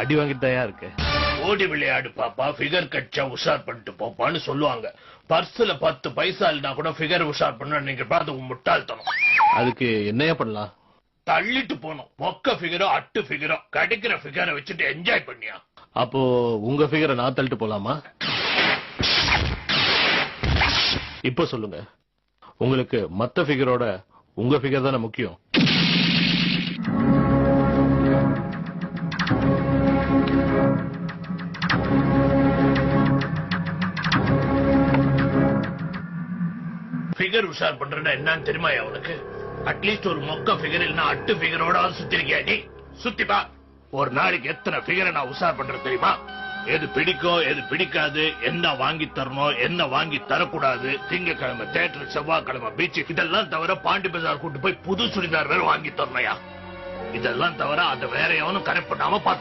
அடி வாங்கிட்டு தான் இருக்கு. ஓடி விளையாடு பாப்பா, ஃபிகர் கட்சா உஷார் பண்ணிட்டு போப்பான்னு சொல்லுவாங்க. பர்ஸ்ல 10 பைசா இல்லனா கூட ஃபிகர் உஷார் பண்ண நீங்க பார்த்து முட்டாள்தனம். அதுக்கு என்னையா பண்ணலாம்? தள்ளிட்டு போனோம். மொக்க ஃபிகரோ அட்டு ஃபிகரோ கிடைக்கிற ஃபிகரை வச்சுட்டு என்ஜாய் பண்ணியா. அப்போ உங்க ஃபிகரை நான் தள்ளிட்டு போலாமா? இப்ப சொல்லுங்க, உங்களுக்கு மத்த ஃபிகரோட உங்க ஃபிகர் தானே முக்கியம்? ஃபிகர் உஷார் பண்றேன்னா என்னன்னு தெரியுமா அவனுக்கு? அட்லீஸ்ட் ஒரு மொக்க ஃபிகர் இல்லனா அட்டு ஃபிகரோட சுத்திருக்கியா நீ? சுத்திப்பா. ஒரு நாளைக்கு எத்தனை ஃபிகரை நான் உஷார் பண்றது தெரியுமா? எது பிடிக்கும் எது பிடிக்காது, என்ன வாங்கி தரணும் என்ன வாங்கி தரக்கூடாது, திங்கக்கிழமை தியேட்டர், செவ்வாய்க்கிழமை பீச், இதெல்லாம் தவிர பாண்டி பஜார் கூட்டு போய் புது சுடிதார் வேற வாங்கி தரணையா. இதெல்லாம் தவிர அதை வேற எவனும் கரெக்ட் பண்ணாம பாத்து